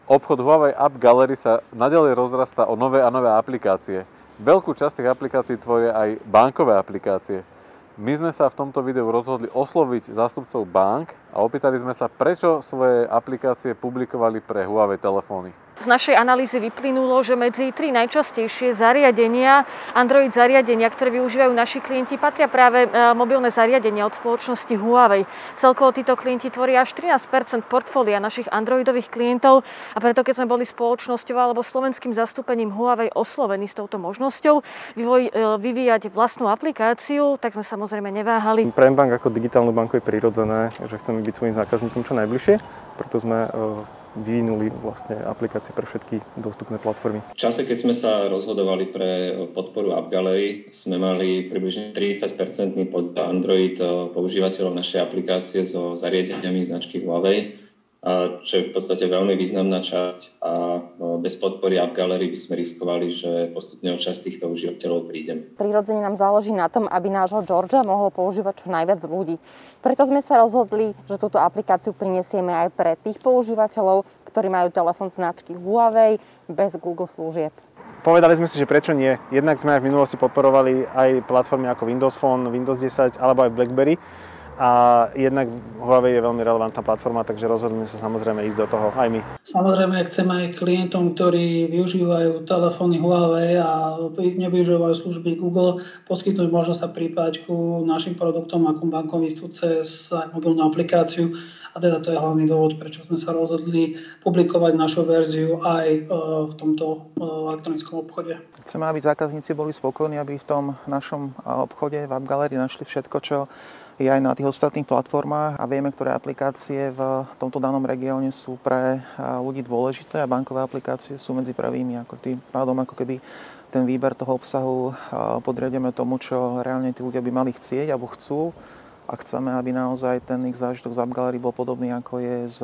Obchod Huawei App Gallery sa naďalej rozrastá o nové a nové aplikácie. Veľkú časť tých aplikácií tvoria aj bankové aplikácie. My sme sa v tomto videu rozhodli osloviť zástupcov bank a opýtali sme sa, prečo svoje aplikácie publikovali pre Huawei telefóny. Z našej analýzy vyplynulo, že medzi 3 najčastejšie zariadenia, Android zariadenia, ktoré využívajú naši klienti, patria práve mobilné zariadenia od spoločnosti Huawei. Celkovo títo klienti tvoria až 13% portfólia našich Androidových klientov a preto, keď sme boli spoločnosťou alebo slovenským zastúpením Huawei oslovení s touto možnosťou vyvíjať vlastnú aplikáciu, tak sme samozrejme neváhali. Pre mBank ako digitálnu banku je prirodzené, že chceme byť svojim zákazníkom čo najbližšie, preto sme vyvinuli vlastne aplikácie pre všetky dostupné platformy. V čase, keď sme sa rozhodovali pre podporu App Gallery, sme mali približne 30% podiel Android používateľov našej aplikácie so zariadeniami značky Huawei, čo je v podstate veľmi významná časť a bez podpory App Gallery by sme riskovali, že postupne o časť týchto užívateľov prídeme. Prirodzene nám záleží na tom, aby nášho Georgia mohol používať čo najviac ľudí. Preto sme sa rozhodli, že túto aplikáciu prinesieme aj pre tých používateľov, ktorí majú telefón značky Huawei bez Google služieb. Povedali sme si, že prečo nie. Jednak sme aj v minulosti podporovali aj platformy ako Windows Phone, Windows 10 alebo aj BlackBerry. A jednak Huawei je veľmi relevantná platforma, takže rozhodli sa samozrejme ísť do toho aj my. Samozrejme, chceme aj klientom, ktorí využívajú telefóny Huawei a nevyužívajú služby Google, poskytnúť možnosť sa pripájať ku našim produktom ako bankovníctvu cez mobilnú aplikáciu. A teda to je hlavný dôvod, prečo sme sa rozhodli publikovať našu verziu aj v tomto elektronickom obchode. Chceme, aby zákazníci boli spokojní, aby v tom našom obchode v App Gallery našli všetko, čo je aj na tých ostatných platformách a vieme, ktoré aplikácie v tomto danom regióne sú pre ľudí dôležité a bankové aplikácie sú medzi prvými. Tým pádom ako keby ten výber toho obsahu podriadíme tomu, čo reálne tí ľudia by mali chcieť alebo chcú. A chceme, aby naozaj ten ich zážitok z App Gallery bol podobný, ako je z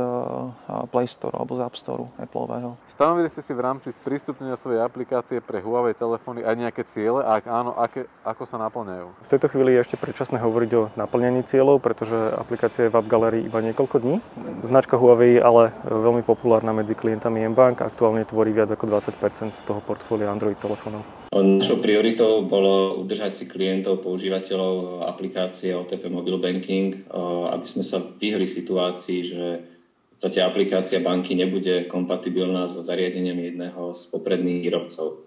Play Store alebo z App Store Appleového. Stanovili ste si v rámci sprístupnenia svojej aplikácie pre Huawei telefóny aj nejaké ciele? A ak áno, ako sa naplňajú? V tejto chvíli je ešte predčasné hovoriť o naplňaní cieľov, pretože aplikácia je v App Gallery iba niekoľko dní. Značka Huawei je ale veľmi populárna medzi klientami mBank, aktuálne tvorí viac ako 20% z toho portfólia Android telefónov. Našou prioritou bolo udržať si klientov, používateľov aplikácie OTP Mobile Banking, aby sme sa vyhli situácii, že v podstate aplikácia banky nebude kompatibilná so zariadeniami jedného z popredných výrobcov.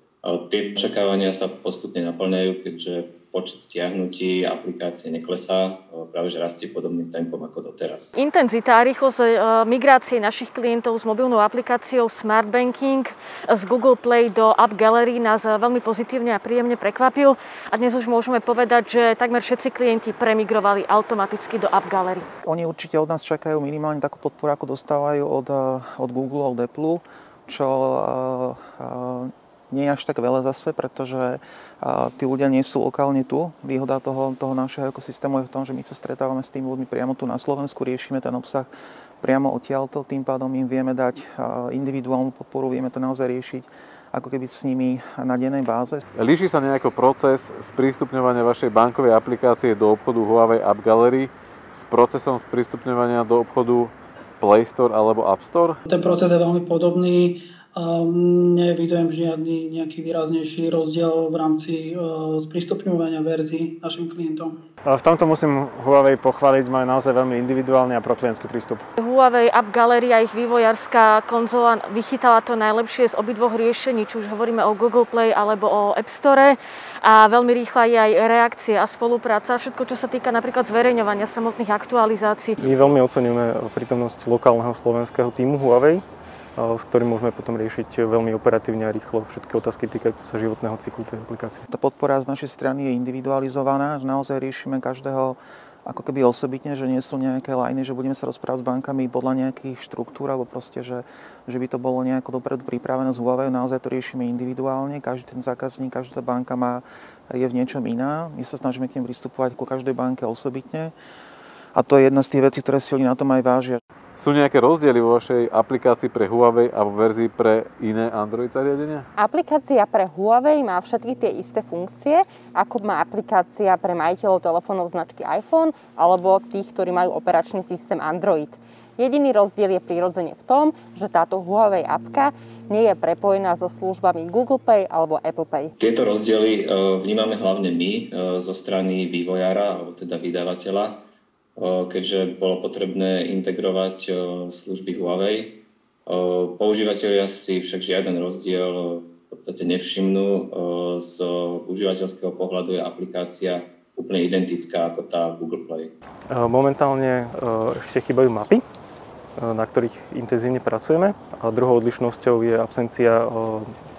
Tie očakávania sa postupne naplňajú, keďže počet stiahnutí aplikácie neklesá, práve že rastie podobným tempom ako doteraz. Intenzita a rýchlosť migrácie našich klientov s mobilnou aplikáciou Smart Banking z Google Play do App Gallery nás veľmi pozitívne a príjemne prekvapil a dnes už môžeme povedať, že takmer všetci klienti premigrovali automaticky do App Gallery. Oni určite od nás čakajú minimálne takú podporu, ako dostávajú od Google, od Apple, čo nie je až tak veľa zase, pretože tí ľudia nie sú lokálne tu. Výhoda toho našeho ekosystému je v tom, že my sa stretávame s tými ľuďmi priamo tu na Slovensku, riešime ten obsah priamo odtiaľto, tým pádom im vieme dať individuálnu podporu, vieme to naozaj riešiť ako keby s nimi na dennej báze. Líši sa nejako proces sprístupňovania vašej bankovej aplikácie do obchodu Huawei App Gallery s procesom sprístupňovania do obchodu Play Store alebo App Store? Ten proces je veľmi podobný. Nevidujem žiadny nejaký výraznejší rozdiel v rámci sprístupňovania verzií našim klientom. V tomto musím Huawei pochváliť, majú naozaj veľmi individuálny a proklientský prístup. Huawei App Gallery a ich vývojárska konzola vychytala to najlepšie z obidvoch riešení, či už hovoríme o Google Play alebo o App Store. A veľmi rýchla je aj reakcie a spolupráca, všetko, čo sa týka napríklad zverejňovania samotných aktualizácií. My veľmi oceňujeme prítomnosť lokálneho slovenského tímu Huawei, s ktorým môžeme potom riešiť veľmi operatívne a rýchlo všetky otázky týkajúce sa životného cyklu tej aplikácie. Tá podpora z našej strany je individualizovaná, že naozaj riešime každého ako keby osobitne, že nie sú nejaké lajny, že budeme sa rozprávať s bankami podľa nejakých štruktúr, alebo proste, že by to bolo nejako dopredu pripravené z Huawei, naozaj to riešime individuálne, každý ten zákazník, každá banka je v niečom iná, my sa snažíme k nim pristupovať ku každej banke osobitne a to je jedna z tých vecí, ktoré si oni na tom aj vážia. Sú nejaké rozdiely vo vašej aplikácii pre Huawei a vo verzii pre iné Android zariadenia? Aplikácia pre Huawei má všetky tie isté funkcie, ako má aplikácia pre majiteľov telefónov značky iPhone alebo tých, ktorí majú operačný systém Android. Jediný rozdiel je prirodzene v tom, že táto Huawei apka nie je prepojená so službami Google Pay alebo Apple Pay. Tieto rozdiely vnímame hlavne my zo strany vývojára, alebo teda vydávateľa, keďže bolo potrebné integrovať služby Huawei. Používatelia si však žiaden rozdiel v podstate nevšimnú. Z užívateľského pohľadu je aplikácia úplne identická ako tá Google Play. Momentálne ešte chýbajú mapy, na ktorých intenzívne pracujeme. A druhou odlišnosťou je absencia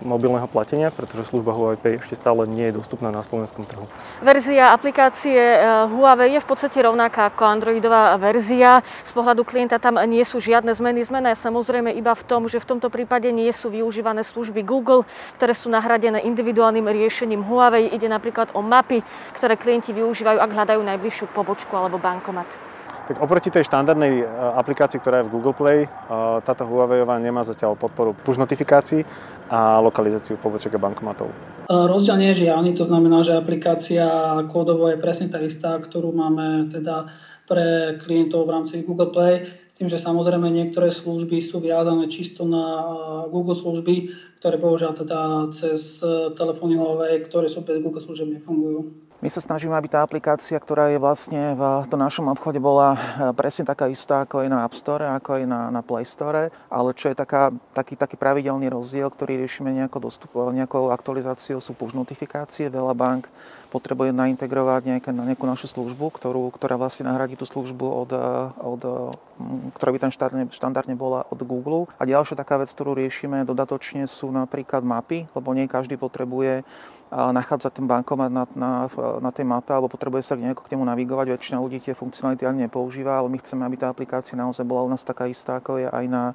mobilného platenia, pretože služba Huawei Pay ešte stále nie je dostupná na slovenskom trhu. Verzia aplikácie Huawei je v podstate rovnaká ako Androidová verzia. Z pohľadu klienta tam nie sú žiadne zmeny. Zmena je samozrejme iba v tom, že v tomto prípade nie sú využívané služby Google, ktoré sú nahradené individuálnym riešením Huawei. Ide napríklad o mapy, ktoré klienti využívajú, ak hľadajú najbližšiu pobočku alebo bankomat. Tak oproti tej štandardnej aplikácii, ktorá je v Google Play, táto Huaweiová nemá zatiaľ podporu push notifikácií a lokalizáciu pobočiek a bankomatov. Rozdiel nie je žiadny, to znamená, že aplikácia kódovo je presne tá istá, ktorú máme teda pre klientov v rámci Google Play, s tým, že samozrejme niektoré služby sú viazané čisto na Google služby, ktoré bohužiaľ teda cez telefóny Huawei, ktoré sú bez Google služieb, nefungujú. My sa snažíme, aby tá aplikácia, ktorá je vlastne v tom našom obchode, bola presne taká istá, ako je na App Store, ako je na Play Store, ale čo je taký pravidelný rozdiel, ktorý riešime nejakou aktualizáciou, sú push notifikácie. Veľa bank potrebuje naintegrovať nejakú našu službu, ktorá vlastne nahradí tú službu ktorá by tam štandardne bola od Google. A ďalšia taká vec, ktorú riešime dodatočne, sú napríklad mapy, lebo nie každý potrebuje nachádzať ten bankomat na tej mape alebo potrebuje sa nejako k nemu navigovať. Väčšina ľudí tie funkcionality ani nepoužíva, ale my chceme, aby tá aplikácia naozaj bola u nás taká istá, ako je aj na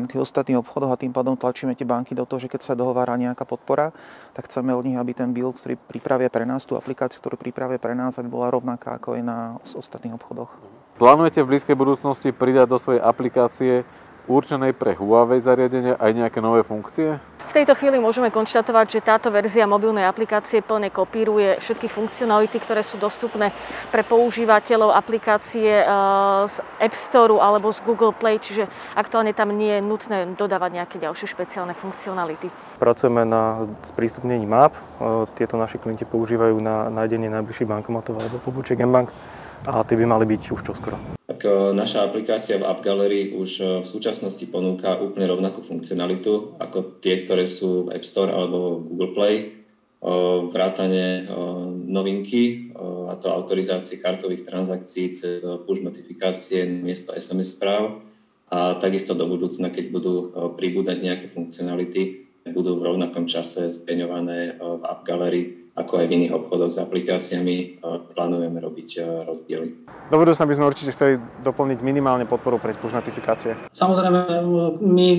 tých ostatných obchodoch a tým pádom tlačíme tie banky do toho, že keď sa dohovára nejaká podpora, tak chceme od nich, aby ten build, ktorý pripravia pre nás, tú aplikáciu, ktorú pripravia pre nás, aby bola rovnaká, ako je na ostatných obchodoch. Plánujete v blízkej budúcnosti pridať do svojej aplikácie určenej pre Huawei zariadenia aj nejaké nové funkcie? V tejto chvíli môžeme konštatovať, že táto verzia mobilnej aplikácie plne kopíruje všetky funkcionality, ktoré sú dostupné pre používateľov aplikácie z App Store alebo z Google Play, čiže aktuálne tam nie je nutné dodávať nejaké ďalšie špeciálne funkcionality. Pracujeme na sprístupnení map. Tieto naši klienti používajú na nájdenie najbližších bankomatov alebo pobočiek mBank a tie by mali byť už čoskoro. Tak naša aplikácia v App Gallery už v súčasnosti ponúka úplne rovnakú funkcionalitu ako tie, ktoré sú v App Store alebo Google Play. Vrátane novinky, a to autorizácie kartových transakcií cez push notifikácie miesto SMS správ. A takisto do budúcna, keď budú pribúdať nejaké funkcionality, budú v rovnakom čase zbeňované v App Gallery, ako aj v iných obchodoch s aplikáciami plánujeme robiť rozdiely. Do budúcna by sme určite chceli doplniť minimálne podporu pre push notifikácie. Samozrejme, my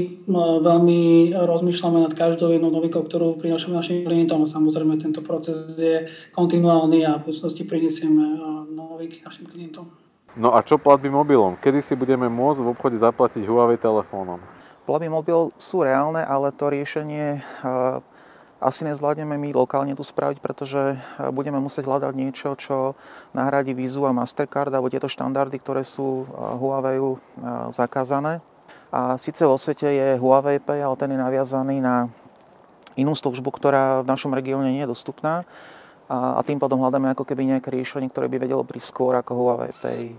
veľmi rozmýšľame nad každou jednou novinkou, ktorú prinášame našim klientom. Samozrejme, tento proces je kontinuálny a v budúcnosti prinesieme novinky našim klientom. No a čo platby mobilom? Kedy si budeme môcť v obchode zaplatiť Huawei telefónom? Platby mobil sú reálne, ale to riešenie asi nezvládneme my lokálne tu spraviť, pretože budeme musieť hľadať niečo, čo nahradí Visu a Mastercard, alebo tieto štandardy, ktoré sú Huaweiu zakázané. A síce vo svete je Huawei Pay, ale ten je naviazaný na inú službu, ktorá v našom regióne nie je dostupná. A tým pádom hľadáme ako keby nejaké riešenie, ktoré by vedelo prísť skôr ako Huawei Pay.